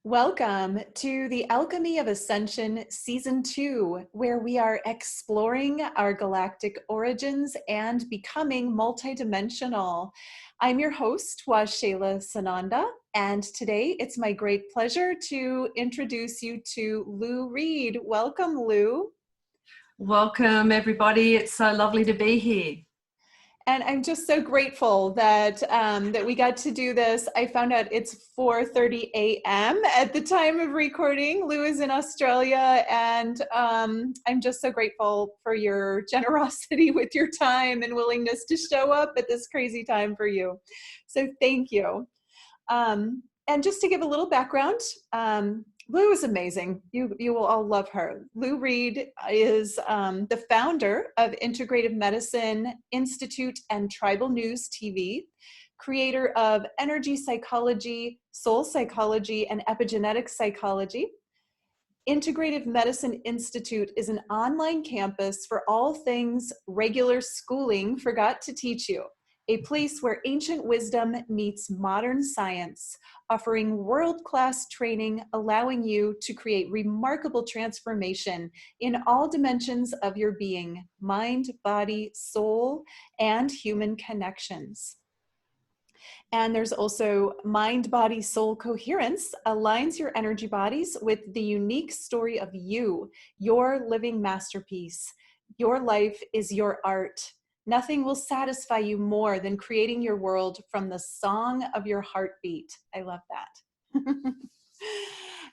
Welcome to the Alchemy of Ascension Season 2, where we are exploring our galactic origins and becoming multidimensional. I'm your host, Washayla Sananda, and today it's my great pleasure to introduce you to Lou Reed. Welcome, Lou. Welcome, everybody. It's so lovely to be here. And I'm just so grateful that that we got to do this. I found out it's 4:30 a.m. at the time of recording. Lou is in Australia, and I'm just so grateful for your generosity with your time and willingness to show up at this crazy time for you. So thank you. And just to give a little background, Lou is amazing. You will all love her. Lou Reed is the founder of Integrative Medicine Institute and Tribal News TV, creator of energy psychology, soul psychology, and epigenetic psychology. Integrative Medicine Institute is an online campus for all things regular schooling forgot to teach you. A place where ancient wisdom meets modern science, offering world-class training, allowing you to create remarkable transformation in all dimensions of your being, mind, body, soul, and human connections. And there's also Mind, Body, Soul Coherence, aligns your energy bodies with the unique story of you, your living masterpiece. Your life is your art. Nothing will satisfy you more than creating your world from the song of your heartbeat. I love that.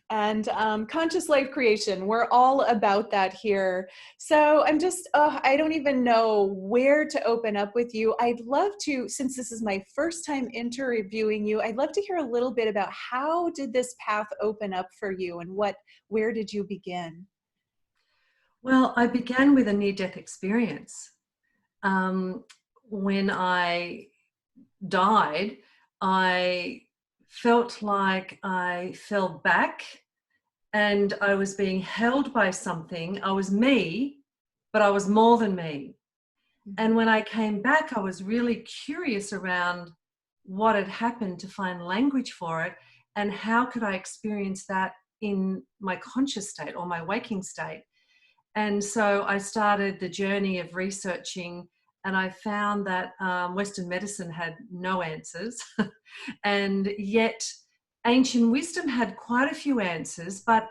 And conscious life creation, we're all about that here. So I'm just, I don't even know where to open up with you. I'd love to, since this is my first time interviewing you, I'd love to hear a little bit about how did this path open up for you and where did you begin? Well, I began with a near-death experience. When I died, I felt like I fell back and I was being held by something. I was me, but I was more than me. And when I came back, I was really curious around what had happened to find language for it and how could I experience that in my conscious state or my waking state. And so I started the journey of researching, and I found that Western medicine had no answers, and yet ancient wisdom had quite a few answers, but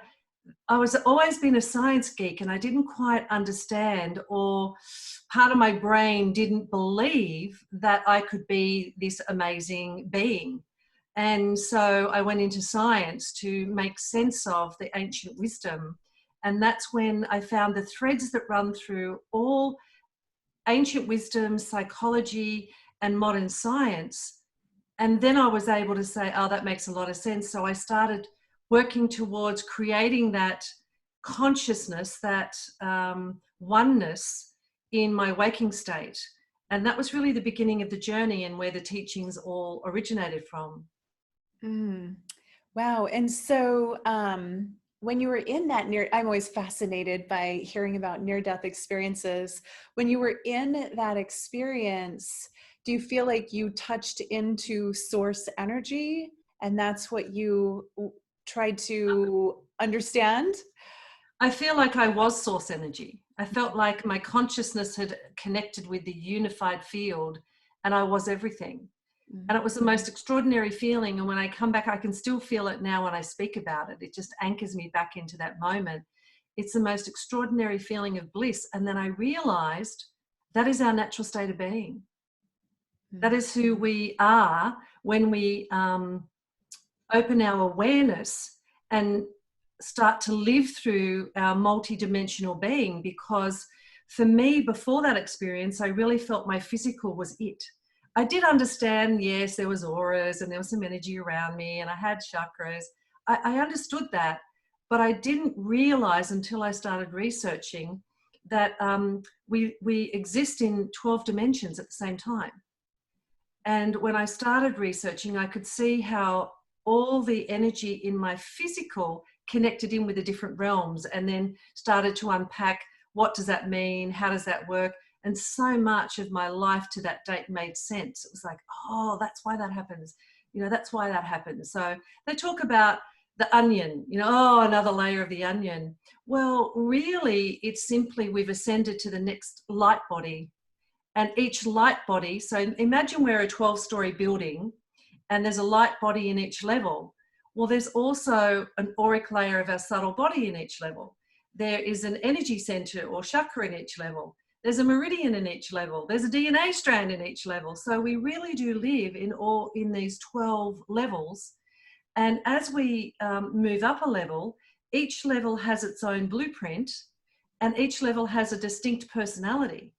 I was always been a science geek and I didn't quite understand, or part of my brain didn't believe that I could be this amazing being. And so I went into science to make sense of the ancient wisdom. And that's when I found the threads that run through all ancient wisdom, psychology, and modern science. And then I was able to say, oh, that makes a lot of sense. So I started working towards creating that consciousness, that oneness in my waking state. And that was really the beginning of the journey and where the teachings all originated from. Wow. And so when you were in that I'm always fascinated by hearing about near-death experiences. When you were in that experience, do you feel like you touched into source energy and that's what you tried to understand? I feel like I was source energy. I felt like my consciousness had connected with the unified field and I was everything. And it was the most extraordinary feeling. And when I come back, I can still feel it now when I speak about it. It just anchors me back into that moment. It's the most extraordinary feeling of bliss. And then I realized that is our natural state of being. That is who we are when we open our awareness and start to live through our multidimensional being. Because for me, before that experience, I really felt my physical was it. I did understand, yes, there was auras and there was some energy around me and I had chakras. I understood that, but I didn't realize until I started researching that we exist in 12 dimensions at the same time. And when I started researching, I could see how all the energy in my physical connected in with the different realms, and then started to unpack, what does that mean? How does that work? And so much of my life to that date made sense. It was like, oh, that's why that happens. You know, that's why that happens. So they talk about the onion, you know, oh, another layer of the onion. Well, really, it's simply we've ascended to the next light body. And each light body, so imagine we're a 12-story building and there's a light body in each level. Well, there's also an auric layer of our subtle body in each level. There is an energy center or chakra in each level. There's a meridian in each level. There's a DNA strand in each level. So we really do live in these 12 levels. And as we move up a level, each level has its own blueprint and each level has a distinct personality,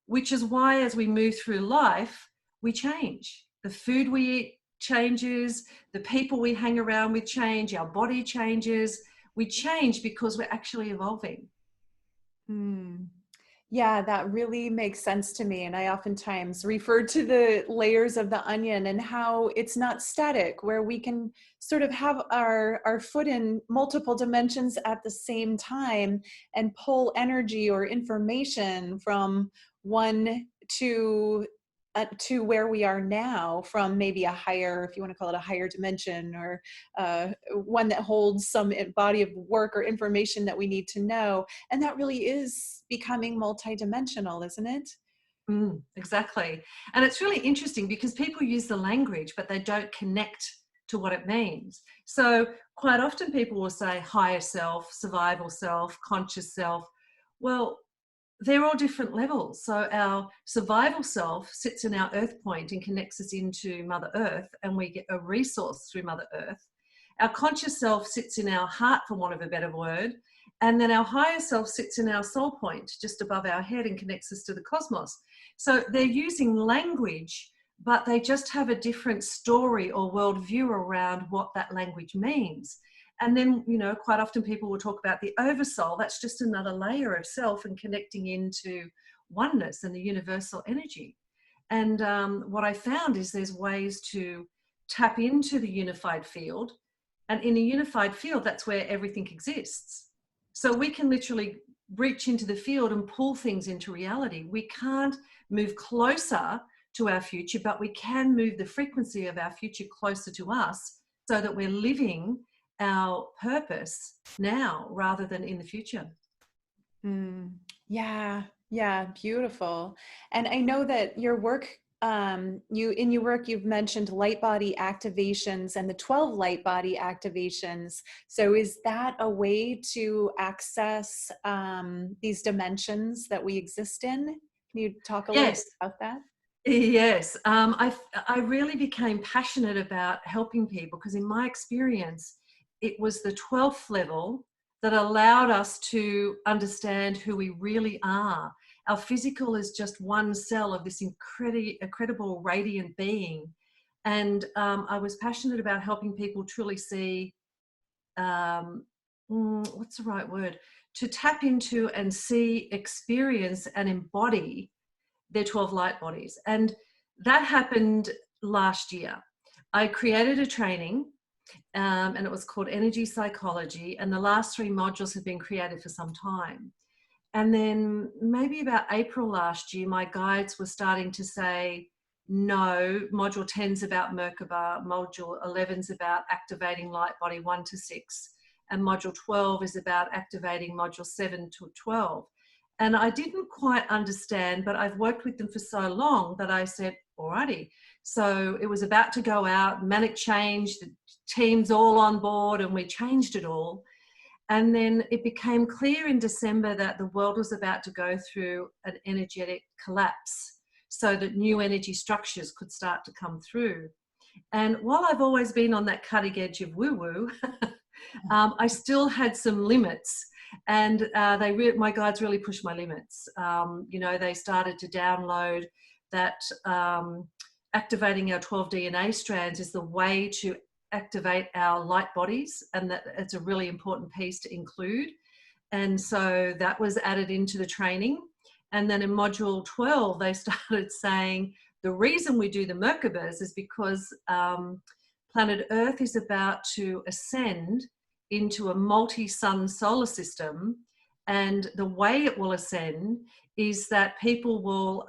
which is why as we move through life, we change. The food we eat changes, the people we hang around with change, our body changes. We change because we're actually evolving. Hmm. Yeah, that really makes sense to me. And I oftentimes refer to the layers of the onion and how it's not static, where we can sort of have our foot in multiple dimensions at the same time and pull energy or information from one to where we are now, from maybe a higher, if you want to call it a higher dimension, or one that holds some body of work or information that we need to know. And that really is becoming multidimensional, isn't it? Exactly. And it's really interesting because people use the language, but they don't connect to what it means. So quite often people will say higher self, survival self, conscious self. Well, they're all different levels. So our survival self sits in our earth point and connects us into Mother Earth, and we get a resource through Mother Earth. Our conscious self sits in our heart, for want of a better word, and then our higher self sits in our soul point, just above our head, and connects us to the cosmos. So they're using language, but they just have a different story or worldview around what that language means. And then, you know, quite often people will talk about the oversoul. That's just another layer of self and connecting into oneness and the universal energy. And what I found is there's ways to tap into the unified field. And in a unified field, that's where everything exists. So we can literally reach into the field and pull things into reality. We can't move closer to our future, but we can move the frequency of our future closer to us so that we're living our purpose now rather than in the future. Yeah, yeah, beautiful. And I know that your work, in your work, you've mentioned light body activations and the 12 light body activations. So is that a way to access these dimensions that we exist in? Can you talk a little bit Yes. about that? Yes, I really became passionate about helping people because in my experience, it was the 12th level that allowed us to understand who we really are. Our physical is just one cell of this incredible radiant being. And I was passionate about helping people truly see, what's the right word? To tap into and see, experience and embody their 12 light bodies. And that happened last year. I created a training and it was called Energy Psychology. And the last 3 modules have been created for some time. And then maybe about April last year, my guides were starting to say, no, module 10 is about Merkaba, module 11 is about activating light body 1 to 6, and module 12 is about activating module 7 to 12. And I didn't quite understand, but I've worked with them for so long that I said, alrighty. So it was about to go out, manic change, the team's all on board, and we changed it all. And then it became clear in December that the world was about to go through an energetic collapse so that new energy structures could start to come through. And while I've always been on that cutting edge of woo-woo, I still had some limits. And my guides really pushed my limits. You know, they started to download that activating our 12 DNA strands is the way to activate our light bodies, and that it's a really important piece to include. And so that was added into the training. And then in module 12, they started saying the reason we do the Merkabas is because planet Earth is about to ascend into a multi-sun solar system. And the way it will ascend is that people will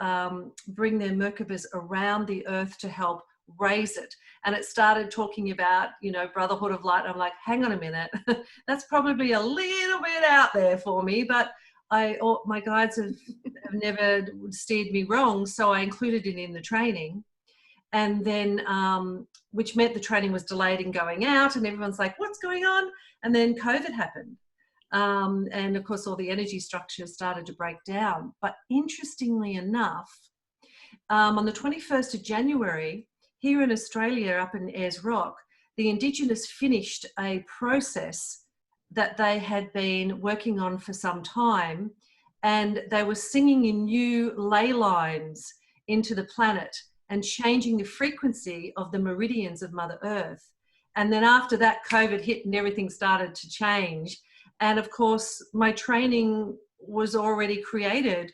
bring their Merkabas around the Earth to help raise it. And it started talking about, you know, brotherhood of light. I'm like, hang on a minute, that's probably a little bit out there for me, but my guides have never steered me wrong, so I included it in the training. And then, which meant the training was delayed in going out, and everyone's like, what's going on? And then COVID happened. And of course, all the energy structures started to break down. But interestingly enough, on the 21st of January, here in Australia, up in Ayers Rock, the Indigenous finished a process that they had been working on for some time, and they were singing in new ley lines into the planet and changing the frequency of the meridians of Mother Earth. And then after that, COVID hit and everything started to change. And of course, my training was already created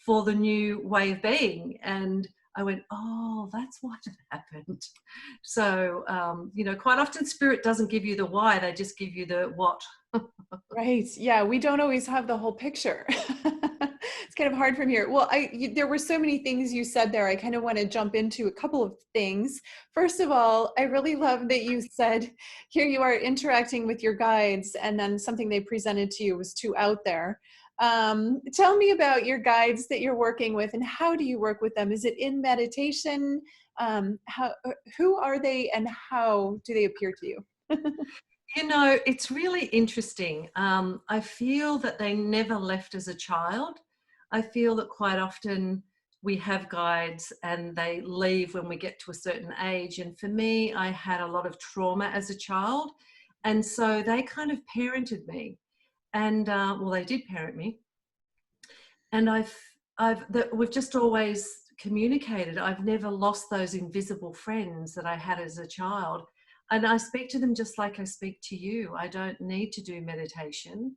for the new way of being. And I went, oh, that's what happened. So, you know, quite often spirit doesn't give you the why, they just give you the what. Right. Yeah. We don't always have the whole picture. It's kind of hard from here. Well, there were so many things you said there. I kind of want to jump into a couple of things. First of all, I really love that you said, here you are interacting with your guides, and then something they presented to you was too out there. Tell me about your guides that you're working with, and how do you work with them? Is it in meditation? Who are they, and how do they appear to you? You know, it's really interesting. I feel that they never left as a child. I feel that quite often we have guides and they leave when we get to a certain age. And for me, I had a lot of trauma as a child. And so they kind of parented me. And well, they did parent me. And we've just always communicated. I've never lost those invisible friends that I had as a child. And I speak to them just like I speak to you. I don't need to do meditation.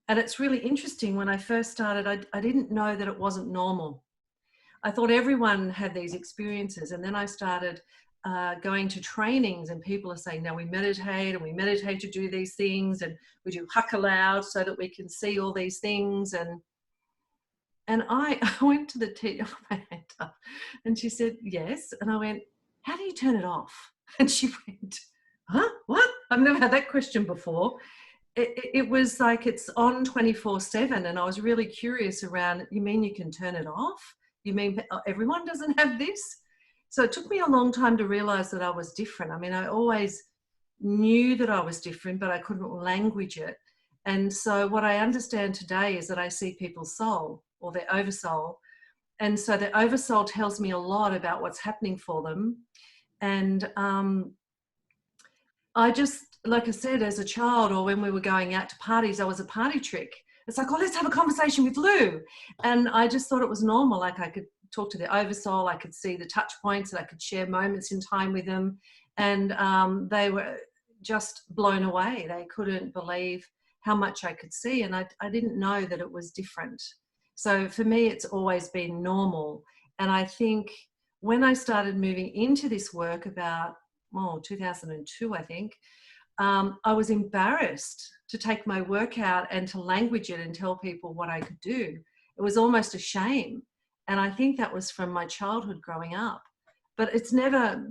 And it's really interesting. When I first started, I didn't know that it wasn't normal. I thought everyone had these experiences. And then I started going to trainings, and people are saying, no, we meditate, and we meditate to do these things, and we do haka loud so that we can see all these things. And I went to the teacher, my hand up, and she said, yes. And I went, how do you turn it off? And she went, huh? What? I've never had that question before. It was like it's on 24/7. And I was really curious around, you mean you can turn it off? You mean everyone doesn't have this? So it took me a long time to realize that I was different. I mean, I always knew that I was different, but I couldn't language it. And so what I understand today is that I see people's soul, or their oversoul. And so the oversoul tells me a lot about what's happening for them. And I just, like I said, as a child, or when we were going out to parties, I was a party trick. It's like, oh, let's have a conversation with Lou. And I just thought it was normal. Like I could talk to the oversoul, I could see the touch points, and I could share moments in time with them. And they were just blown away. They couldn't believe how much I could see. And I didn't know that it was different. So for me, it's always been normal. And I think when I started moving into this work about, 2002, I think, I was embarrassed to take my work out and to language it and tell people what I could do. It was almost a shame. And I think that was from my childhood growing up. But it's never,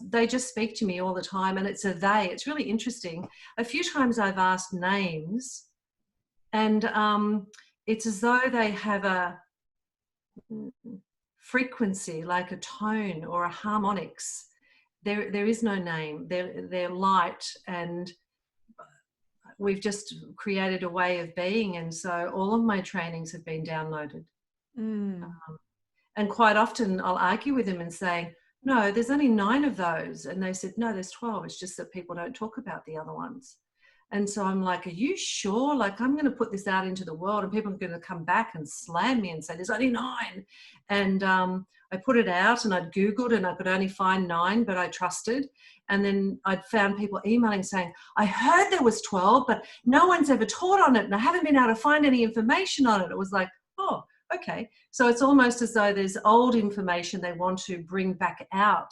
they just speak to me all the time, and it's a they. It's really interesting. A few times I've asked names, and it's as though they have a frequency, like a tone or a harmonics. There is no name. They're light, and we've just created a way of being. And so all of my trainings have been downloaded. And quite often I'll argue with them and say, no, there's only 9 of those. And they said, no, there's 12. It's just that people don't talk about the other ones. And so I'm like, are you sure? Like, I'm going to put this out into the world, and people are going to come back and slam me and say, there's only 9. And I put it out, and I'd Googled, and I could only find 9, but I trusted. And then I'd found people emailing saying, I heard there was 12, but no one's ever taught on it, and I haven't been able to find any information on it. It was like, oh, okay. So it's almost as though there's old information they want to bring back out,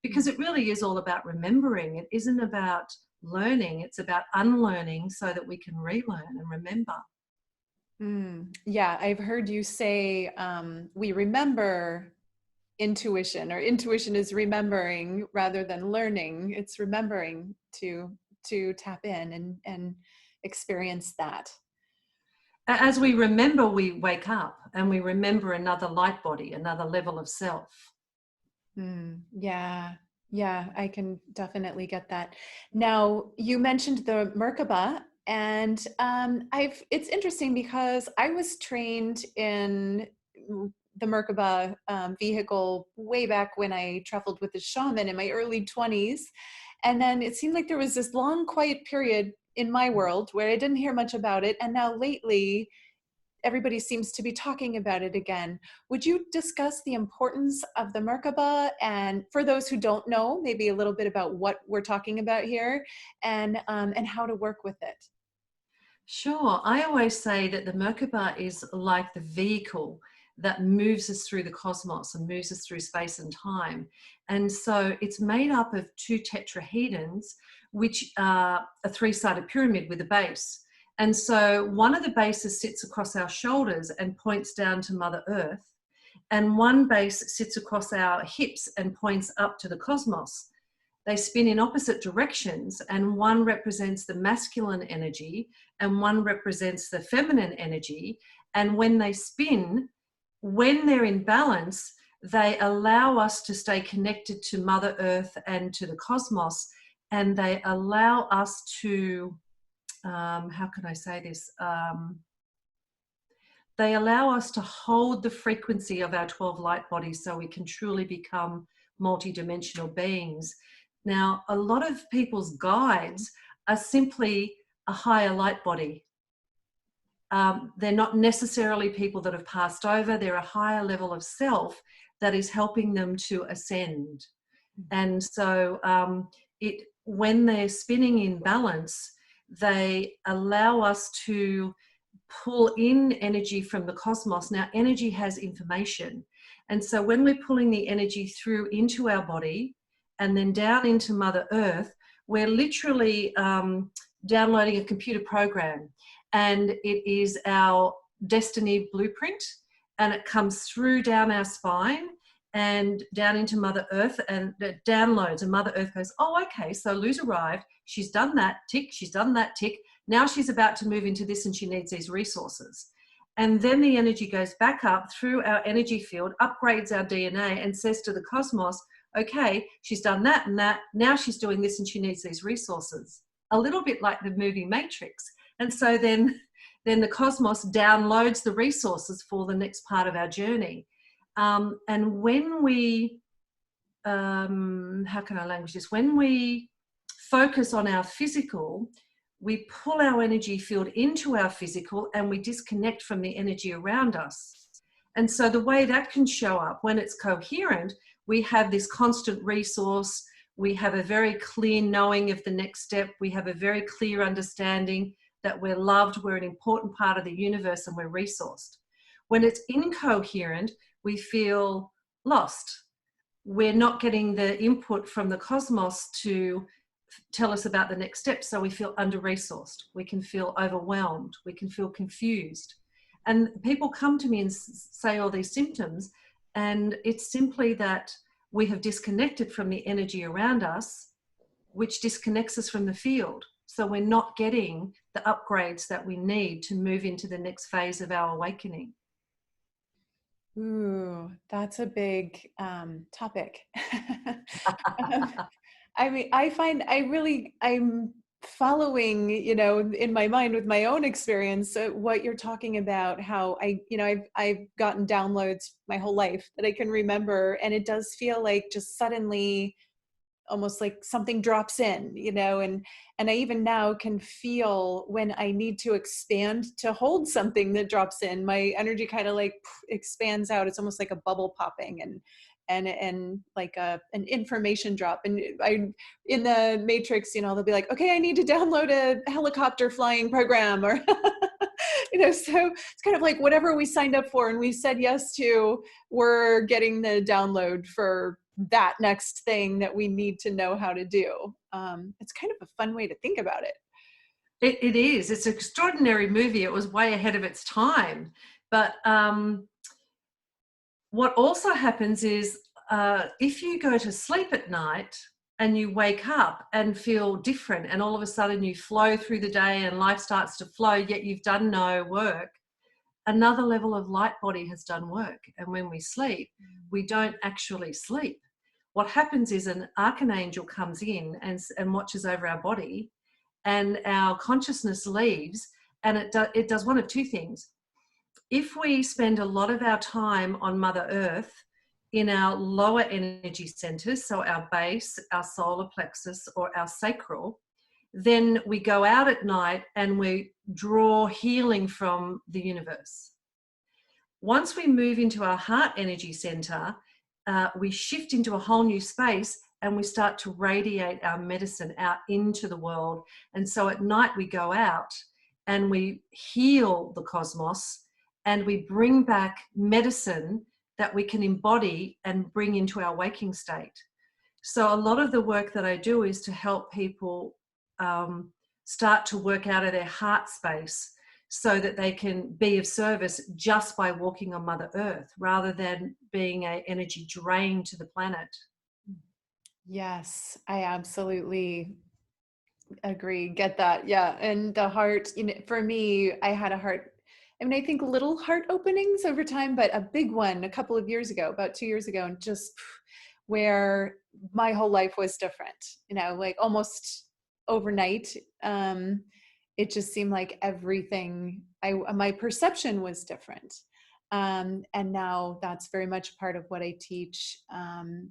because it really is all about remembering. It isn't about learning, it's about unlearning so that we can relearn and remember. Yeah, I've heard you say we remember intuition, or intuition is remembering rather than learning. It's remembering to tap in and experience that. As we remember, we wake up and we remember another light body, another level of self. Yeah, yeah, I can definitely get that. Now, you mentioned the Merkaba, and it's interesting because I was trained in the Merkaba vehicle way back when I traveled with a shaman in my early 20s. And then it seemed like there was this long, quiet period in my world where I didn't hear much about it. And now lately, everybody seems to be talking about it again. Would you discuss the importance of the Merkaba, and for those who don't know, maybe a little bit about what we're talking about here, and how to work with it? Sure. I always say that the Merkaba is like the vehicle that moves us through the cosmos and moves us through space and time. And so it's made up of two tetrahedrons, which are a three-sided pyramid with a base. And so one of the bases sits across our shoulders and points down to Mother Earth. And one base sits across our hips and points up to the cosmos. They spin in opposite directions, and one represents the masculine energy and one represents the feminine energy. And when they spin, when they're in balance, they allow us to stay connected to Mother Earth and to the cosmos, and they allow us to, how can I say this? They allow us to hold the frequency of our 12 light bodies so we can truly become multidimensional beings. Now, a lot of people's guides are simply a higher light body. They're not necessarily people that have passed over. They're a higher level of self that is helping them to ascend. And so when they're spinning in balance, they allow us to pull in energy from the cosmos. Now, energy has information. And so when we're pulling the energy through into our body and then down into Mother Earth, we're literally downloading a computer program. And it is our destiny blueprint. And it comes through down our spine and down into Mother Earth, and it downloads, and Mother Earth goes, oh, okay, so Lou's arrived. She's done that tick. She's done that tick. Now she's about to move into this and she needs these resources. And then the energy goes back up through our energy field, upgrades our DNA and says to the cosmos, okay, she's done that and that. Now she's doing this and she needs these resources. A little bit like the movie Matrix. And so then the cosmos downloads the resources for the next part of our journey. And when we, how can I language this? When we focus on our physical, we pull our energy field into our physical and we disconnect from the energy around us. And so the way that can show up, when it's coherent, we have this constant resource. We have a very clear knowing of the next step. We have a very clear understanding that we're loved, we're an important part of the universe, and we're resourced. When it's incoherent, we feel lost. We're not getting the input from the cosmos to tell us about the next step, so we feel under-resourced. We can feel overwhelmed. We can feel confused. And people come to me and say all these symptoms, and it's simply that we have disconnected from the energy around us, which disconnects us from the field. So we're not getting the upgrades that we need to move into the next phase of our awakening. Ooh, that's a big topic. I mean, I find I'm following, in my mind with my own experience, what you're talking about, how I've gotten downloads my whole life that I can remember. And it does feel like just suddenly almost like something drops in, and I even now can feel when I need to expand to hold something that drops in, my energy kind of like expands out. It's almost like a bubble popping and like an information drop. And in the Matrix, they'll be like, okay, I need to download a helicopter flying program, or so it's kind of like whatever we signed up for and we said yes to, we're getting the download for that next thing that we need to know how to do. It's kind of a fun way to think about it. It is. It's an extraordinary movie. It was way ahead of its time. But what also happens is if you go to sleep at night and you wake up and feel different, and all of a sudden you flow through the day and life starts to flow, yet you've done no work, another level of light body has done work. And when we sleep, we don't actually sleep. What happens is an archangel comes in and watches over our body, and our consciousness leaves, and it does one of two things. If we spend a lot of our time on Mother Earth in our lower energy centers, so our base, our solar plexus, or our sacral, then we go out at night and we draw healing from the universe. Once we move into our heart energy center, we shift into a whole new space and we start to radiate our medicine out into the world. And so at night we go out and we heal the cosmos, and we bring back medicine that we can embody and bring into our waking state. So a lot of the work that I do is to help people start to work out of their heart space so that they can be of service just by walking on Mother Earth, rather than being an energy drain to the planet. Yes, I absolutely agree. Get that. Yeah. And the heart, for me, I had a heart, I think little heart openings over time, but a big one a couple of years ago, about 2 years ago, and just where my whole life was different, like almost overnight. It just seemed like everything, my perception was different. And now that's very much part of what I teach,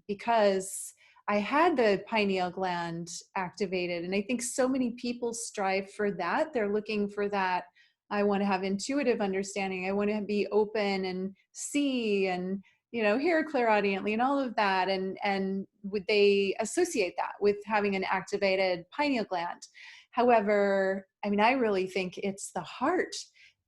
because I had the pineal gland activated. And I think so many people strive for that. They're looking for that. I want to have intuitive understanding. I want to be open and see and, hear clairaudiently and all of that. And would they associate that with having an activated pineal gland? However, I really think it's the heart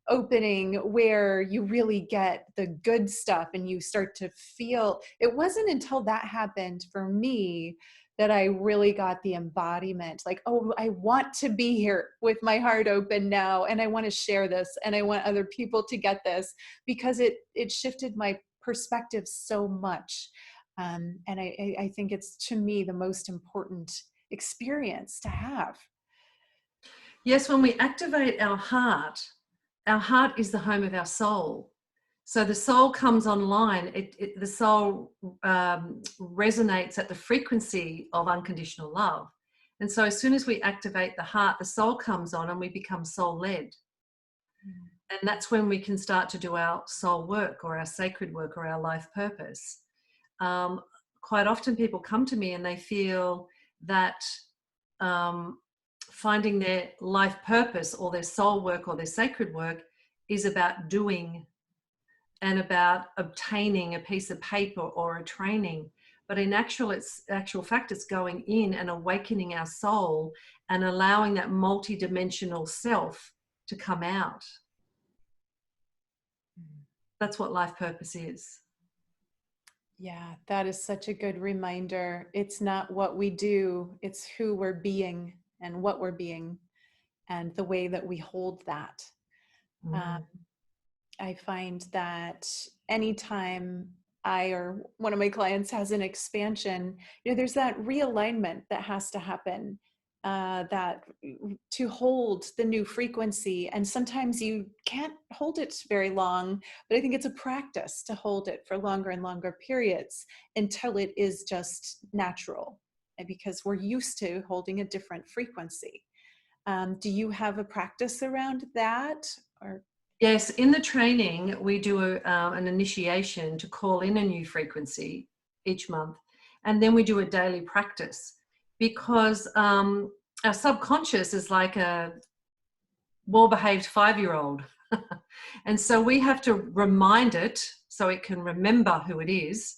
opening where you really get the good stuff and you start to feel. It wasn't until that happened for me that I really got the embodiment, like, oh, I want to be here with my heart open now, and I want to share this, and I want other people to get this, because it shifted my perspective so much. And I think it's, to me, the most important experience to have. Yes, when we activate our heart is the home of our soul. So the soul comes online, the soul resonates at the frequency of unconditional love. And so as soon as we activate the heart, the soul comes on and we become soul-led. And that's when we can start to do our soul work or our sacred work or our life purpose. Quite often people come to me and they feel that finding their life purpose or their soul work or their sacred work is about doing and about obtaining a piece of paper or a training. But in actual fact, it's going in and awakening our soul and allowing that multidimensional self to come out. That's what life purpose is. Yeah, that is such a good reminder. It's not what we do, it's who we're being and what we're being and the way that we hold that. I find that anytime I or one of my clients has an expansion, there's that realignment that has to happen, that to hold the new frequency. And sometimes you can't hold it very long, but I think it's a practice to hold it for longer and longer periods until it is just natural, because we're used to holding a different frequency. Do you have a practice around that? Or yes, in the training, we do an initiation to call in a new frequency each month. And then we do a daily practice, because our subconscious is like a well-behaved 5-year-old. And so we have to remind it so it can remember who it is.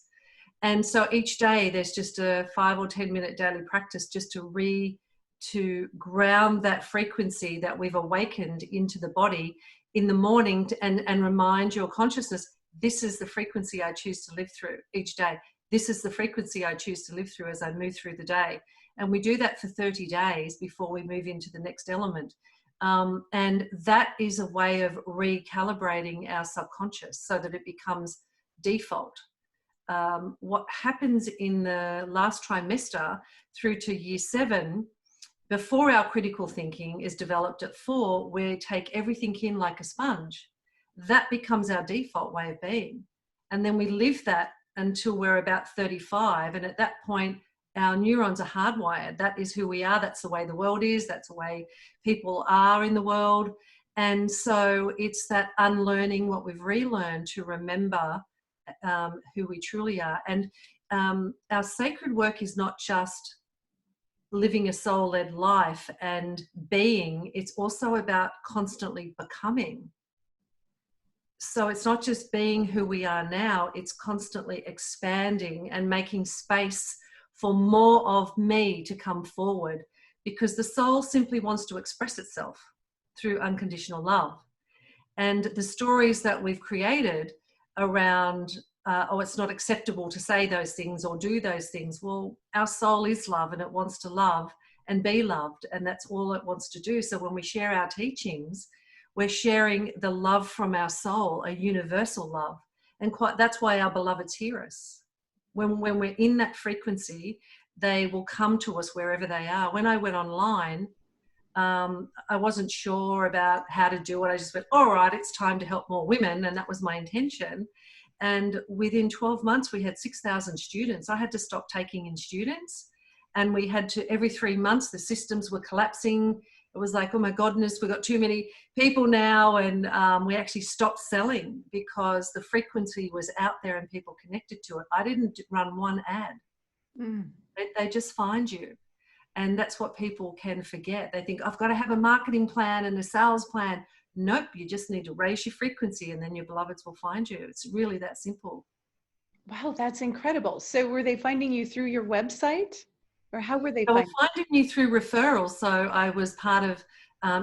And so each day there's just a 5 or 10 minute daily practice just to ground that frequency that we've awakened into the body in the morning, and remind your consciousness, this is the frequency I choose to live through each day. This is the frequency I choose to live through as I move through the day. And we do that for 30 days before we move into the next element. And that is a way of recalibrating our subconscious so that it becomes default. what happens in the last trimester through to year 7, before our critical thinking is developed at 4, we take everything in like a sponge. That becomes our default way of being. And then we live that until we're about 35. And at that point, our neurons are hardwired. That is who we are. That's the way the world is. That's the way people are in the world. And so it's that unlearning what we've relearned to remember who we truly are. And our sacred work is not just living a soul-led life and being, it's also about constantly becoming. So it's not just being who we are now, it's constantly expanding and making space for more of me to come forward, because the soul simply wants to express itself through unconditional love. And the stories that we've created around, oh, it's not acceptable to say those things or do those things. Well, our soul is love, and it wants to love and be loved, and that's all it wants to do. So when we share our teachings, we're sharing the love from our soul, a universal love. And that's why our beloveds hear us. When we're in that frequency, they will come to us wherever they are. When I went online, I wasn't sure about how to do it. I just went, all right, it's time to help more women. And that was my intention. And within 12 months, we had 6,000 students. I had to stop taking in students. And we had to, every 3 months, the systems were collapsing. It was like, oh my goodness, we've got too many people now. And we actually stopped selling because the frequency was out there and people connected to it. I didn't run one ad. They just find you. And that's what people can forget. They think, I've got to have a marketing plan and a sales plan. Nope, you just need to raise your frequency and then your beloveds will find you. It's really that simple. Wow, that's incredible. So were they finding you through your website, or how were they finding you? Through referrals. So I was part of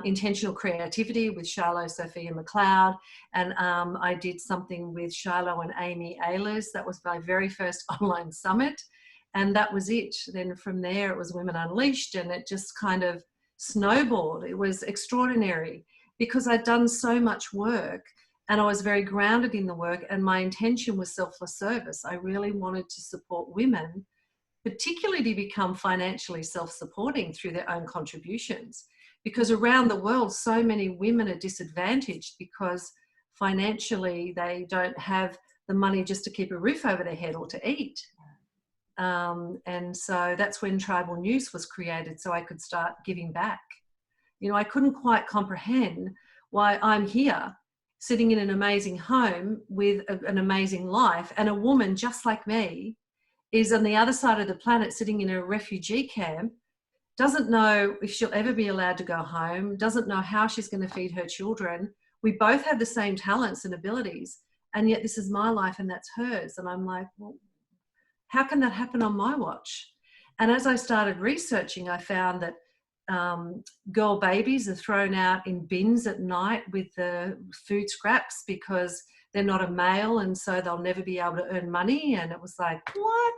Intentional Creativity with Shiloh Sophia McLeod, and I did something with Shiloh and Amy Ehlers. That was my very first online summit. And that was it. Then from there, it was Women Unleashed, and it just kind of snowballed. It was extraordinary because I'd done so much work and I was very grounded in the work, and my intention was selfless service. I really wanted to support women, particularly to become financially self-supporting through their own contributions, because around the world, so many women are disadvantaged because financially they don't have the money just to keep a roof over their head or to eat. And so that's when Tribal News was created, so I could start giving back. You know, I couldn't quite comprehend why I'm here sitting in an amazing home with an amazing life, and a woman just like me is on the other side of the planet sitting in a refugee camp, doesn't know if she'll ever be allowed to go home, doesn't know how she's going to feed her children. We both have the same talents and abilities, and yet this is my life and that's hers. And I'm like, well, how can that happen on my watch? And as I started researching, I found that girl babies are thrown out in bins at night with the food scraps because they're not a male, and so they'll never be able to earn money. And it was like, what?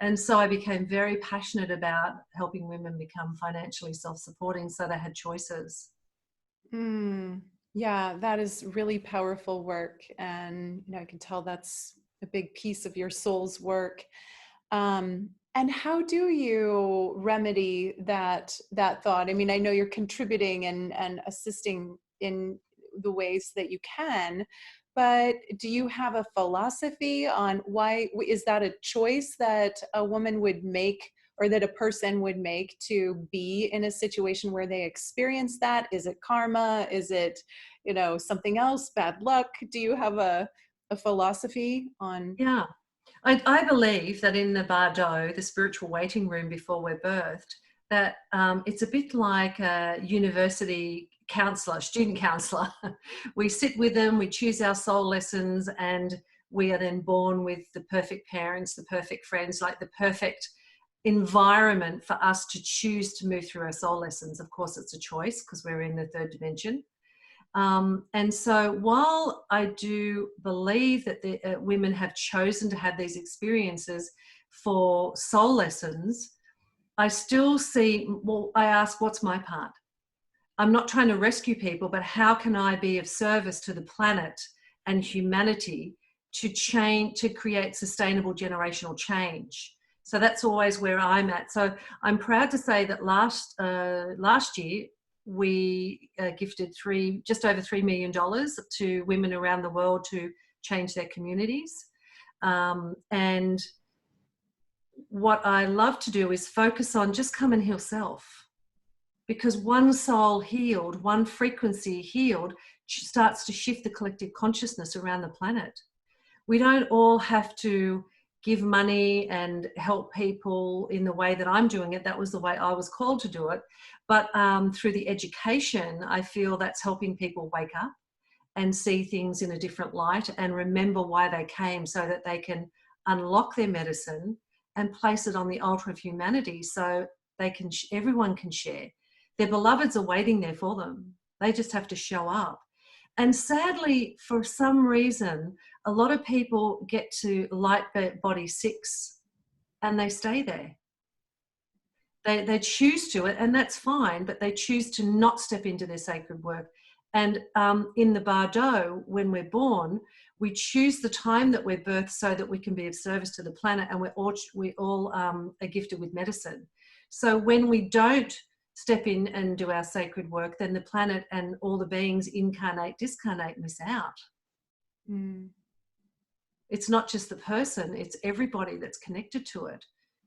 And so I became very passionate about helping women become financially self-supporting so they had choices. Yeah, that is really powerful work. And, you know, I can tell that's a big piece of your soul's work. And how do you remedy that thought? I mean, I know you're contributing and assisting in the ways that you can, but do you have a philosophy on why? Is that a choice that a woman would make, or that a person would make, to be in a situation where they experience that? Is it karma? Is it, you know, something else, bad luck? Do you have a philosophy on? Yeah, I believe that in the bardo, the spiritual waiting room before we're birthed, that it's a bit like a university counselor, student counselor. We sit with them, we choose our soul lessons, and we are then born with the perfect parents, the perfect friends, like the perfect environment for us to choose to move through our soul lessons. Of course, it's a choice because we're in the third dimension. And so while I do believe that the women have chosen to have these experiences for soul lessons, I still see, well, I ask, what's my part? I'm not trying to rescue people, but how can I be of service to the planet and humanity to change, to create sustainable generational change. So that's always where I'm at. So I'm proud to say that last year we gifted just over $3 million to women around the world to change their communities. And what I love to do is focus on just come and heal self, because one soul healed, one frequency healed starts to shift the collective consciousness around the planet. We don't all have to give money and help people in the way that I'm doing it. That was the way I was called to do it. But through the education, I feel that's helping people wake up and see things in a different light and remember why they came, so that they can unlock their medicine and place it on the altar of humanity, so they can, everyone can share. Their beloveds are waiting there for them. They just have to show up. And sadly, for some reason, a lot of people get to light body 6 and they stay there. They choose to it, and that's fine, but they choose to not step into their sacred work. And in the Bardo, when we're born, we choose the time that we're birthed so that we can be of service to the planet, and we all are gifted with medicine. So when we don't step in and do our sacred work, then the planet and all the beings incarnate, discarnate, miss out. Mm. It's not just the person, it's everybody that's connected to it.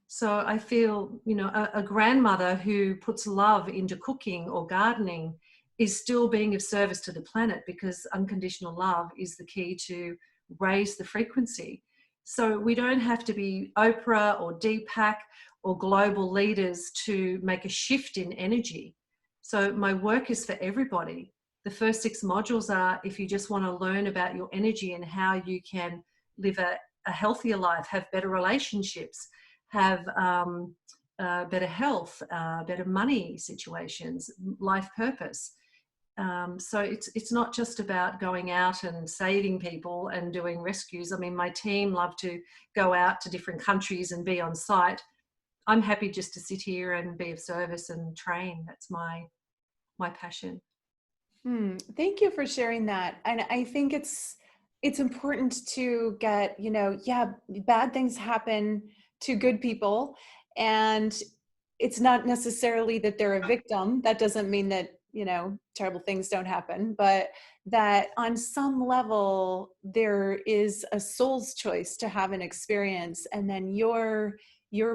So I feel, you know, a grandmother who puts love into cooking or gardening is still being of service to the planet, because unconditional love is the key to raise the frequency. So we don't have to be Oprah or Deepak or global leaders to make a shift in energy. So my work is for everybody. The first 6 modules are if you just want to learn about your energy and how you can live a healthier life, have better relationships, have better health, better money situations, life purpose. So it's not just about going out and saving people and doing rescues. I mean, my team love to go out to different countries and be on site. I'm happy just to sit here and be of service and train. That's my passion. Thank you for sharing that. And I think it's important to get, you know, yeah, bad things happen to good people, and it's not necessarily that they're a victim. That doesn't mean that, you know, terrible things don't happen, but that on some level there is a soul's choice to have an experience, and then you're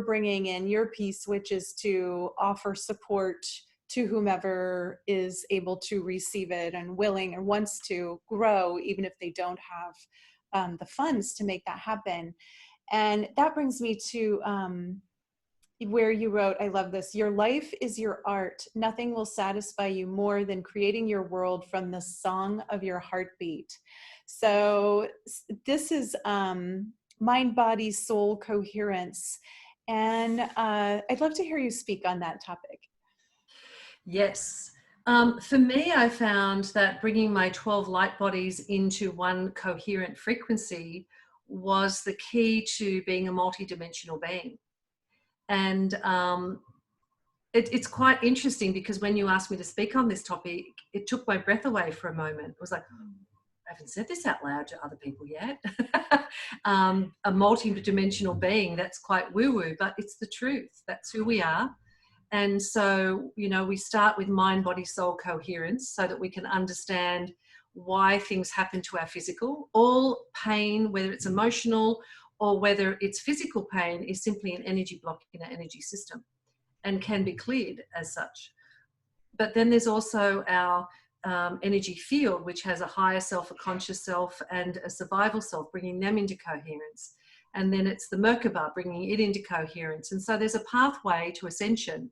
bringing in your piece, which is to offer support to whomever is able to receive it and willing or wants to grow, even if they don't have the funds to make that happen. And that brings me to where you wrote, I love this, your life is your art. Nothing will satisfy you more than creating your world from the song of your heartbeat. So this is mind, body, soul coherence. And I'd love to hear you speak on that topic. Yes. For me, I found that bringing my 12 light bodies into one coherent frequency was the key to being a multidimensional being. And it's quite interesting, because when you asked me to speak on this topic, it took my breath away for a moment. It was like, I haven't said this out loud to other people yet. A multi-dimensional being, that's quite woo-woo, but it's the truth. That's who we are. And so, you know, we start with mind, body, soul coherence so that we can understand why things happen to our physical. All pain, whether it's emotional or whether it's physical pain, is simply an energy block in our energy system and can be cleared as such. But then there's also our energy field, which has a higher self, a conscious self, and a survival self, bringing them into coherence. And then it's the Merkaba, bringing it into coherence. And so there's a pathway to ascension.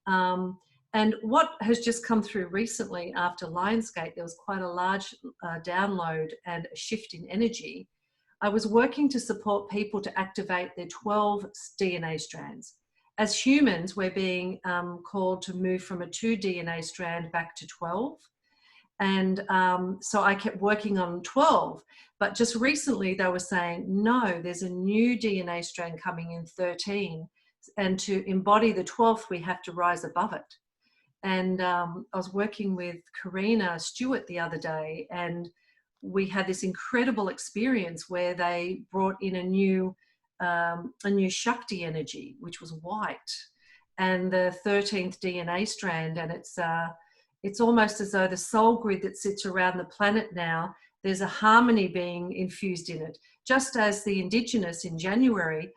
And what has just come through recently after Lionsgate, there was quite a large download and a shift in energy. I was working to support people to activate their 12 DNA strands. As humans, we're being called to move from a 2 DNA strand back to 12. And so I kept working on 12, but just recently they were saying, no, there's a new DNA strand coming in 13, and to embody the 12th, we have to rise above it. And I was working with Karina Stewart the other day, and we had this incredible experience where they brought in a new Shakti energy, which was white, and the 13th DNA strand, and it's almost as though the soul grid that sits around the planet now, there's a harmony being infused in it. Just as the Indigenous in January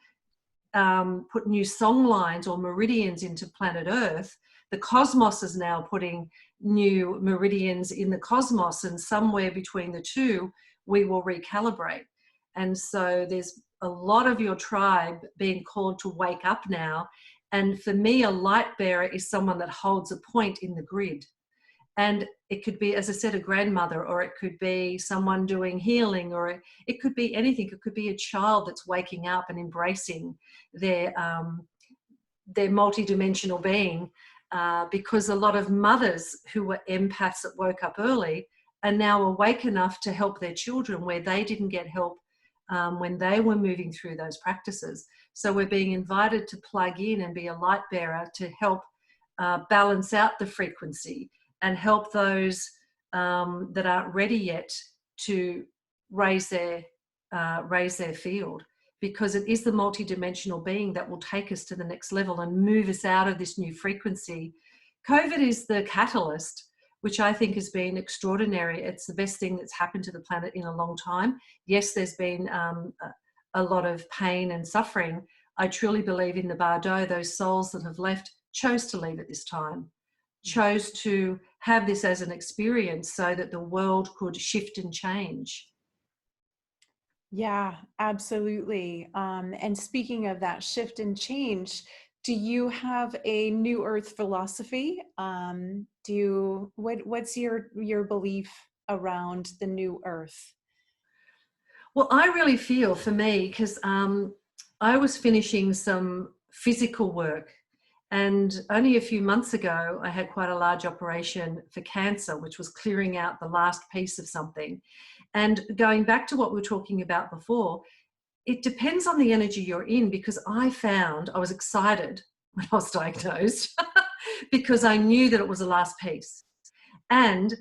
put new song lines or meridians into planet Earth, the cosmos is now putting new meridians in the cosmos, and somewhere between the two, we will recalibrate. And so there's a lot of your tribe being called to wake up now. And for me, a light bearer is someone that holds a point in the grid. And it could be, as I said, a grandmother, or it could be someone doing healing, or it could be anything. It could be a child that's waking up and embracing their multidimensional being, because a lot of mothers who were empaths that woke up early are now awake enough to help their children where they didn't get help when they were moving through those practices. So we're being invited to plug in and be a light bearer to help balance out the frequency and help those that aren't ready yet to raise their field, because it is the multidimensional being that will take us to the next level and move us out of this new frequency. COVID is the catalyst, which I think has been extraordinary. It's the best thing that's happened to the planet in a long time. Yes, there's been a lot of pain and suffering. I truly believe in the Bardo, those souls that have left chose to leave at this time, chose to have this as an experience so that the world could shift and change. Yeah, absolutely. And speaking of that shift and change, do you have a New Earth philosophy? What's your belief around the New Earth? Well, I really feel, for me, because I was finishing some physical work, and only a few months ago, I had quite a large operation for cancer, which was clearing out the last piece of something. And going back to what we were talking about before, it depends on the energy you're in, because I found I was excited when I was diagnosed because I knew that it was the last piece. And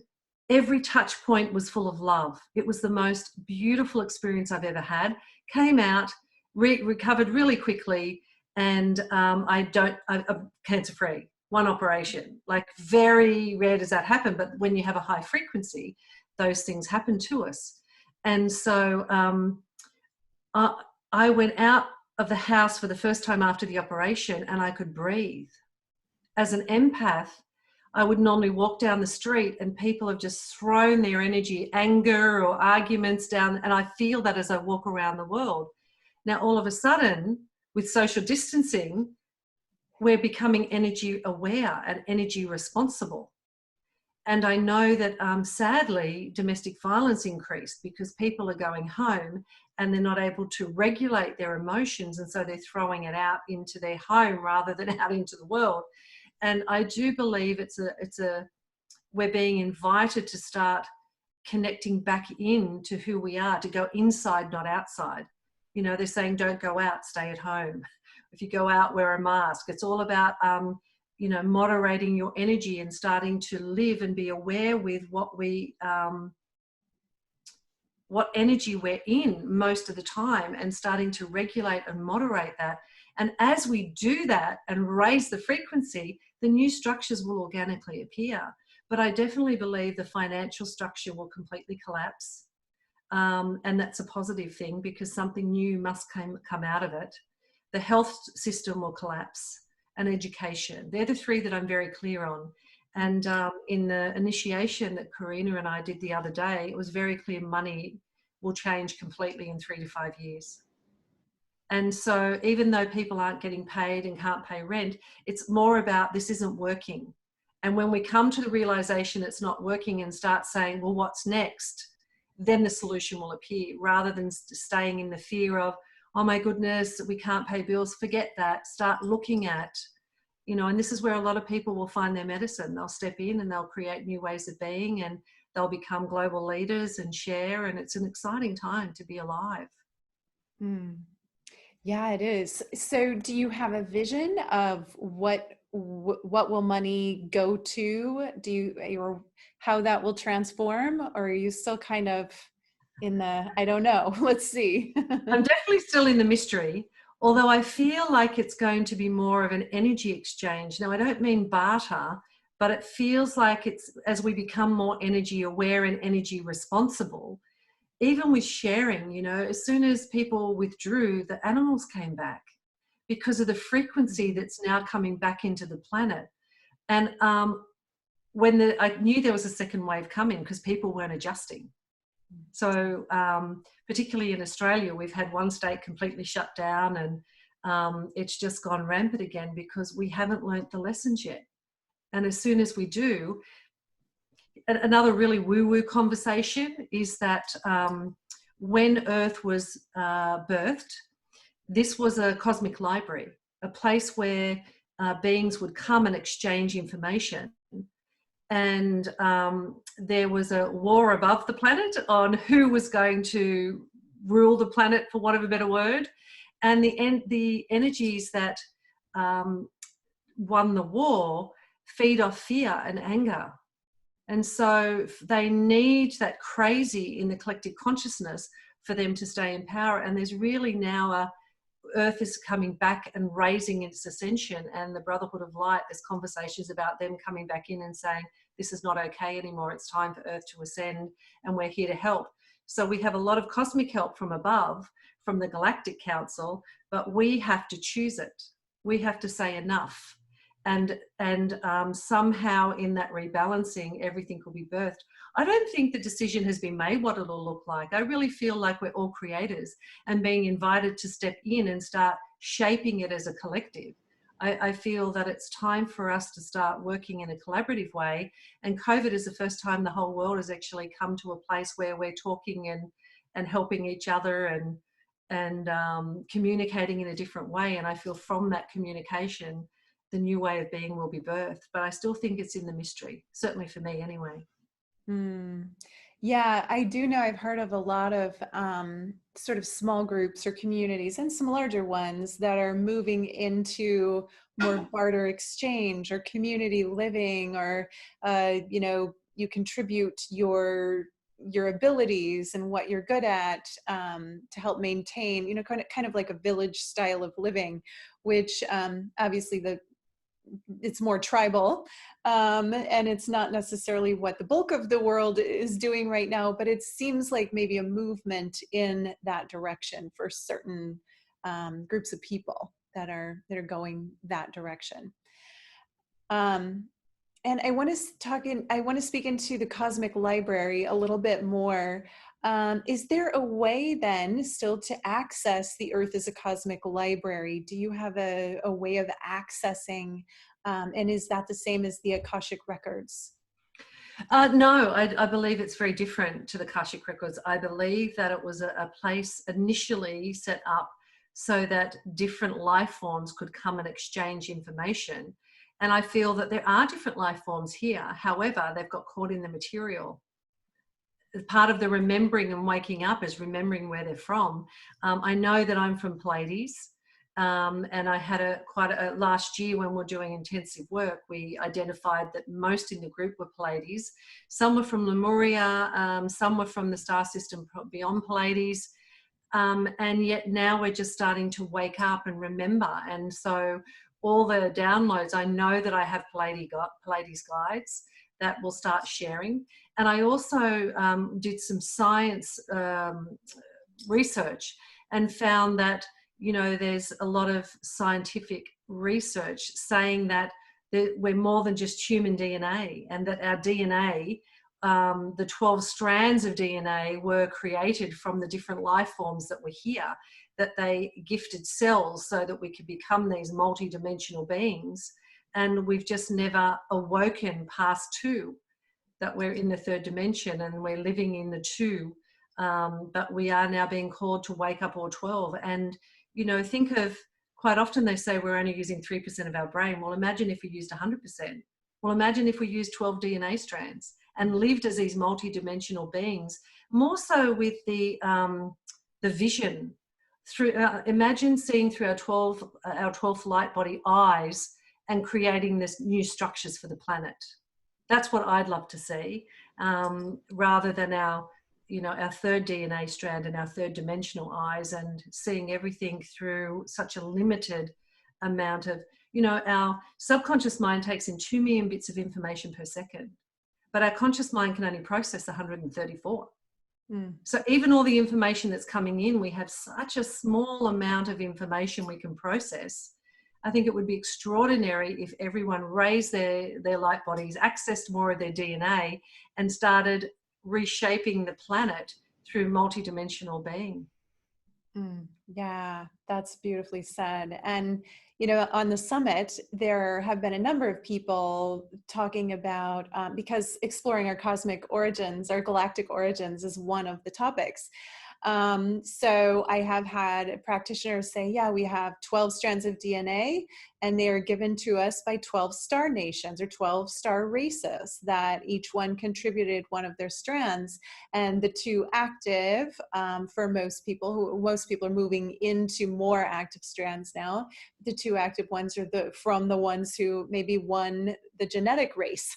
every touch point was full of love. It was the most beautiful experience I've ever had. Came out, recovered really quickly, and I'm cancer-free. One operation. Like, very rare does that happen, but when you have a high frequency, those things happen to us. And so I went out of the house for the first time after the operation, and I could breathe. As an empath, I would normally walk down the street and people have just thrown their energy, anger or arguments down, and I feel that as I walk around the world. Now, all of a sudden, with social distancing, we're becoming energy aware and energy responsible. And I know that sadly, domestic violence increased because people are going home and they're not able to regulate their emotions. And so they're throwing it out into their home rather than out into the world. And I do believe we're being invited to start connecting back in to who we are, to go inside, not outside. You know, they're saying, don't go out, stay at home. If you go out, wear a mask. It's all about, moderating your energy and starting to live and be aware with what energy we're in most of the time, and starting to regulate and moderate that. And as we do that and raise the frequency, the new structures will organically appear. But I definitely believe the financial structure will completely collapse. And that's a positive thing, because something new must come out of it. The health system will collapse, and education. They're the three that I'm very clear on. And in the initiation that Karina and I did the other day, it was very clear money will change completely in 3 to 5 years. And so even though people aren't getting paid and can't pay rent, it's more about this isn't working. And when we come to the realization it's not working and start saying, well, what's next? Then the solution will appear, rather than staying in the fear of, oh my goodness, we can't pay bills. Forget that. Start looking at, and this is where a lot of people will find their medicine. They'll step in and they'll create new ways of being, and they'll become global leaders and share. And it's an exciting time to be alive. Mm. Yeah, it is. So do you have a vision of what will money go to? Or how that will transform? Or are you still kind of in the, I don't know, let's see. I'm definitely still in the mystery, although I feel like it's going to be more of an energy exchange. Now, I don't mean barter, but it feels like it's as we become more energy aware and energy responsible, even with sharing, you know, as soon as people withdrew, the animals came back because of the frequency that's now coming back into the planet. And I knew there was a second wave coming because people weren't adjusting. So particularly in Australia, we've had one state completely shut down, and it's just gone rampant again because we haven't learnt the lessons yet. And as soon as we do, another really woo-woo conversation is that when Earth was birthed, this was a cosmic library, a place where beings would come and exchange information. And there was a war above the planet on who was going to rule the planet, for want of a better word. And the energies that won the war feed off fear and anger. And so they need that crazy in the collective consciousness for them to stay in power. And there's really now Earth is coming back and raising its ascension, and the Brotherhood of Light, there's conversations about them coming back in and saying, this is not okay anymore. It's time for Earth to ascend, and we're here to help. So we have a lot of cosmic help from above, from the Galactic Council, but we have to choose it. We have to say enough. And somehow in that rebalancing, everything will be birthed. I don't think the decision has been made what it'll look like. I really feel like we're all creators and being invited to step in and start shaping it as a collective. I feel that it's time for us to start working in a collaborative way. And COVID is the first time the whole world has actually come to a place where we're talking and helping each other and communicating in a different way. And I feel from that communication, the new way of being will be birthed. But I still think it's in the mystery, certainly for me anyway. Yeah, I do know I've heard of a lot of sort of small groups or communities and some larger ones that are moving into more barter exchange or community living, or you know, you contribute your abilities and what you're good at to help maintain, you know, kind of like a village style of living, which obviously it's more tribal, and it's not necessarily what the bulk of the world is doing right now, but it seems like maybe a movement in that direction for certain groups of people that are going that direction. And I want to speak into the cosmic library a little bit more. Is there a way then still to access the Earth as a cosmic library? Do you have a way of accessing, and is that the same as the Akashic records? No, I believe it's very different to the Akashic records. I believe that it was a place initially set up so that different life forms could come and exchange information. And I feel that there are different life forms here. However, they've got caught in the material. Part of the remembering and waking up is remembering where they're from. I know that I'm from Pleiades, and I had last year when we were doing intensive work, we identified that most in the group were Pleiades. Some were from Lemuria, some were from the star system beyond Pleiades. And yet now we're just starting to wake up and remember. And so all the downloads, I know that I have Pleiades guides that will start sharing. And I also did some science research and found that, you know, there's a lot of scientific research saying that we're more than just human DNA, and that our DNA, the 12 strands of DNA were created from the different life forms that were here, that they gifted cells so that we could become these multi-dimensional beings. And we've just never awoken past two, that we're in the third dimension and we're living in the two. But we are now being called to wake up all 12. And, you know, think of, quite often they say we're only using 3% of our brain. Well, imagine if we used 100%. Well, imagine if we used 12 DNA strands and lived as these multi-dimensional beings, more so with the vision. Through imagine seeing through our 12th light body eyes and creating this new structures for the planet. That's what I'd love to see, rather than our you know, our third DNA strand and our third dimensional eyes, and seeing everything through such a limited amount of, you know, our subconscious mind takes in 2 million bits of information per second, but our conscious mind can only process 134. So even all the information that's coming in, we have such a small amount of information we can process. I think it would be extraordinary if everyone raised their light bodies, accessed more of their DNA, and started reshaping the planet through multidimensional being. Yeah, that's beautifully said. And, you know, on the summit, there have been a number of people talking about, because exploring our cosmic origins, our galactic origins is one of the topics. So I have had practitioners say, yeah, we have 12 strands of DNA, and they are given to us by 12 star nations or 12 star races, that each one contributed one of their strands. And the two active, for most people are moving into more active strands now. The two active ones are from the ones who maybe won the genetic race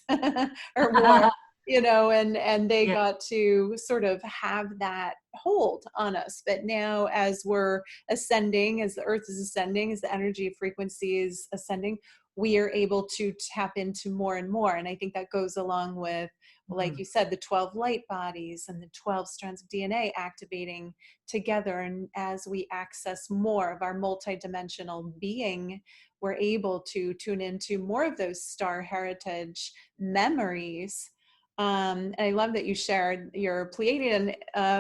or more. You know, and they Yeah. got to sort of have that hold on us. But now, as we're ascending, as the earth is ascending, as the energy frequency is ascending, we are able to tap into more and more. And I think that goes along with, like you said, the 12 light bodies and the 12 strands of DNA activating together. And as we access more of our multidimensional being, we're able to tune into more of those star heritage memories. And I love that you shared your Pleiadian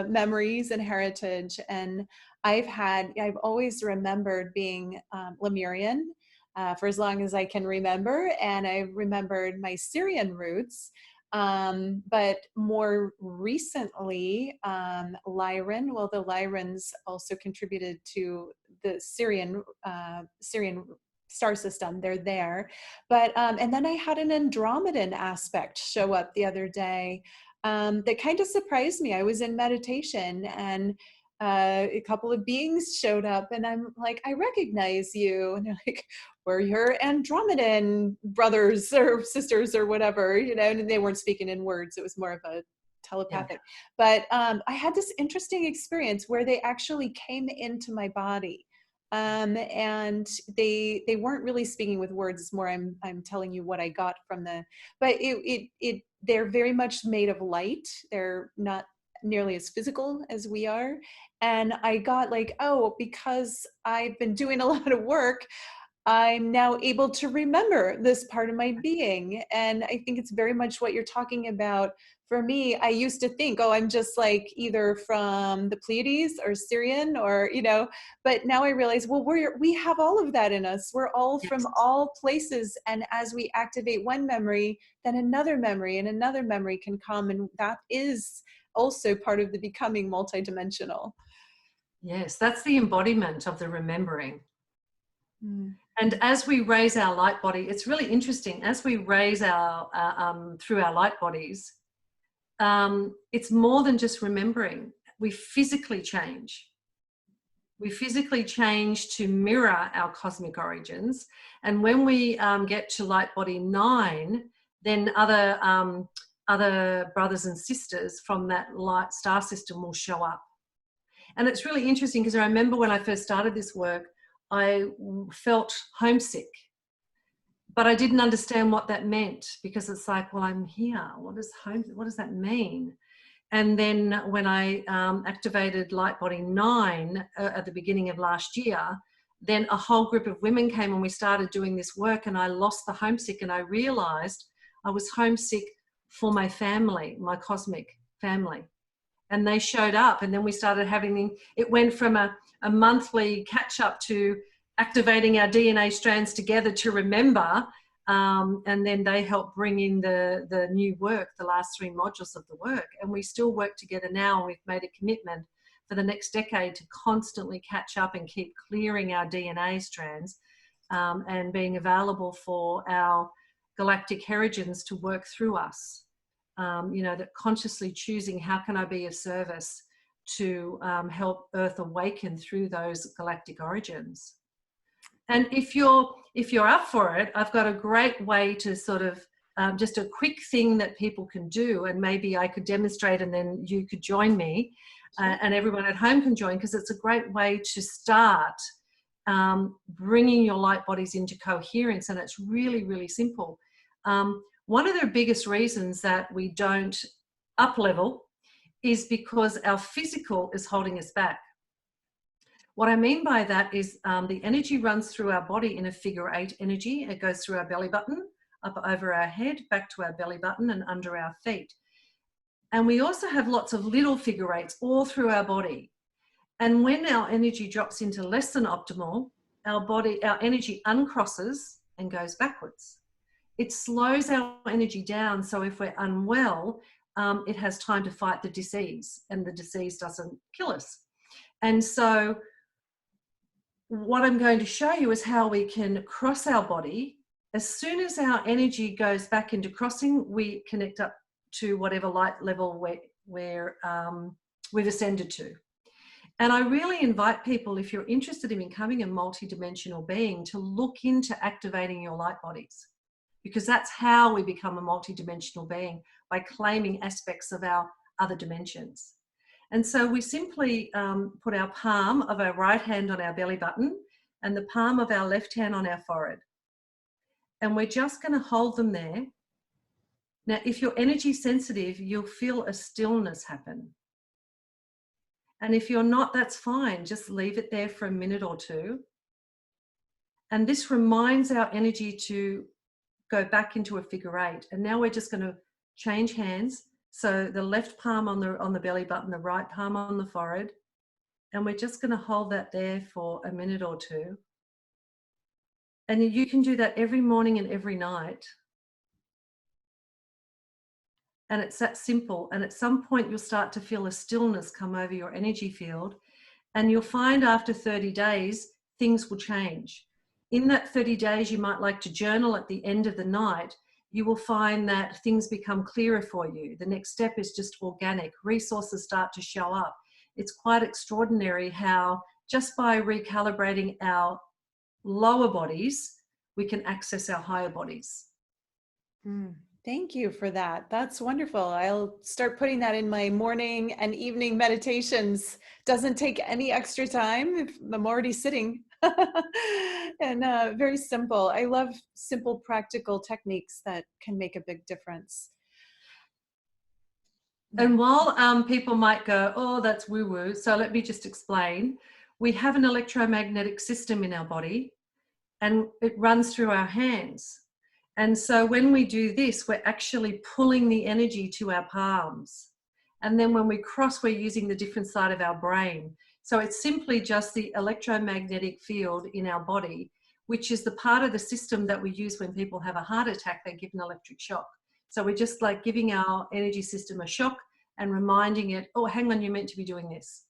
memories and heritage. And I've always remembered being Lemurian for as long as I can remember. And I remembered my Syrian roots. But more recently, Lyran, well, the Lyrans also contributed to the Syrian star system. They're there. But, and then I had an Andromedan aspect show up the other day that kind of surprised me. I was in meditation and a couple of beings showed up, and I'm like, I recognize you. And they're like, we're your Andromedan brothers or sisters or whatever, you know, and they weren't speaking in words. It was more of a telepathic. But I had this interesting experience where they actually came into my body. And they weren't really speaking with words. It's more I'm telling you what I got from but they're very much made of light. They're not nearly as physical as we are. And I got like, oh, because I've been doing a lot of work, I'm now able to remember this part of my being. And I think it's very much what you're talking about. For me, I used to think, oh, I'm just like either from the Pleiades or Syrian or, you know, but now I realize, well, we have all of that in us. We're all from all places. And as we activate one memory, then another memory and another memory can come. And that is also part of the becoming multidimensional. Yes, that's the embodiment of the remembering. And as we raise our light body, it's really interesting. As we raise our through our light bodies, it's more than just remembering. We physically change. We physically change to mirror our cosmic origins. And when we get to light body 9, then other brothers and sisters from that light star system will show up. And it's really interesting because I remember when I first started this work, I felt homesick, but I didn't understand what that meant, because it's like, well, I'm here. What does that mean? And then when I activated light body 9 at the beginning of last year, then a whole group of women came and we started doing this work, and I lost the homesick, and I realized I was homesick for my family, my cosmic family. And they showed up, and then we started having, it went from a monthly catch up to activating our DNA strands together to remember. And then they helped bring in the new work, the last 3 modules of the work. And we still work together now, and we've made a commitment for the next decade to constantly catch up and keep clearing our DNA strands and being available for our galactic herigens to work through us. You know, that consciously choosing how can I be of service to help Earth awaken through those galactic origins. And if you're up for it, I've got a great way to sort of just a quick thing that people can do, and maybe I could demonstrate and then you could join me. Sure. And everyone at home can join, because it's a great way to start bringing your light bodies into coherence, and it's really, really simple. One of the biggest reasons that we don't up level is because our physical is holding us back. What I mean by that is the energy runs through our body in a figure 8 energy. It goes through our belly button, up over our head, back to our belly button and under our feet. And we also have lots of little figure 8s all through our body. And when our energy drops into less than optimal, our energy uncrosses and goes backwards. It slows our energy down, so if we're unwell, it has time to fight the disease, and the disease doesn't kill us. And so what I'm going to show you is how we can cross our body. As soon as our energy goes back into crossing, we connect up to whatever light level we've ascended to. And I really invite people, if you're interested in becoming a multidimensional being, to look into activating your light bodies, because that's how we become a multidimensional being, by claiming aspects of our other dimensions. And so we simply put our palm of our right hand on our belly button and the palm of our left hand on our forehead. And we're just going to hold them there. Now, if you're energy sensitive, you'll feel a stillness happen. And if you're not, that's fine. Just leave it there for a minute or two. And this reminds our energy to go back into a figure 8. And now we're just going to change hands. So the left palm on the belly button, the right palm on the forehead. And we're just going to hold that there for a minute or two. And you can do that every morning and every night. And it's that simple. And at some point, you'll start to feel a stillness come over your energy field. And you'll find after 30 days, things will change. In that 30 days, you might like to journal at the end of the night. You will find that things become clearer for you. The next step is just organic. Resources start to show up. It's quite extraordinary how just by recalibrating our lower bodies, we can access our higher bodies. Thank you for that. That's wonderful. I'll start putting that in my morning and evening meditations. Doesn't take any extra time if I'm already sitting. And very simple. I love simple, practical techniques that can make a big difference. And while people might go, oh, that's woo-woo, so let me just explain. We have an electromagnetic system in our body, and it runs through our hands. And so when we do this, we're actually pulling the energy to our palms. And then when we cross, we're using the different side of our brain. So it's simply just the electromagnetic field in our body, which is the part of the system that we use when people have a heart attack. They give an electric shock. So we're just like giving our energy system a shock and reminding it, oh, hang on, you're meant to be doing this.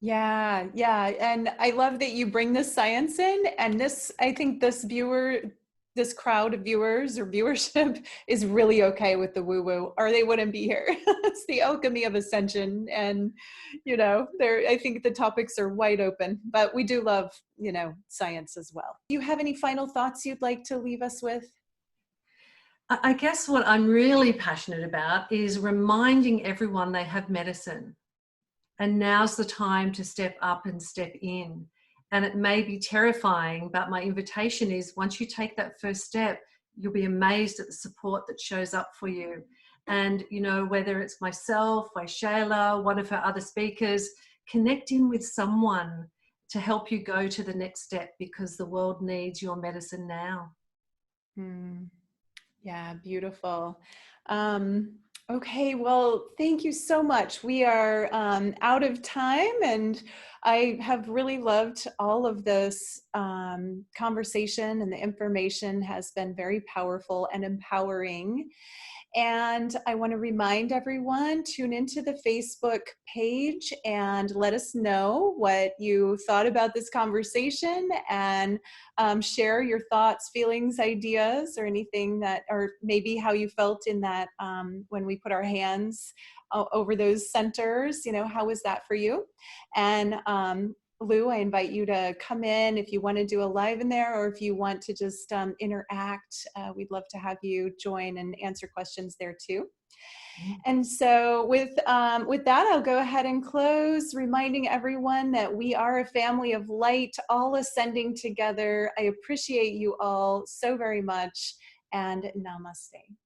Yeah. And I love that you bring the science in. And this, I think this crowd of viewers or viewership is really okay with the woo-woo, or they wouldn't be here. It's the alchemy of ascension. And, I think the topics are wide open, but we do love, science as well. Do you have any final thoughts you'd like to leave us with? I guess what I'm really passionate about is reminding everyone they have medicine. And now's the time to step up and step in. And it may be terrifying, but my invitation is once you take that first step, you'll be amazed at the support that shows up for you. And, whether it's myself, or Shayla, one of her other speakers, connect in with someone to help you go to the next step, because the world needs your medicine now. Yeah, beautiful. Okay, well, thank you so much. We are out of time, and I have really loved all of this conversation, and the information has been very powerful and empowering. And I want to remind everyone, tune into the Facebook page and let us know what you thought about this conversation, and share your thoughts, feelings, ideas, or anything that, or maybe how you felt in that when we put our hands over those centers, how was that for you? And Lou, I invite you to come in if you want to do a live in there, or if you want to just interact. We'd love to have you join and answer questions there too. And so with that, I'll go ahead and close, reminding everyone that we are a family of light, all ascending together. I appreciate you all so very much, and namaste.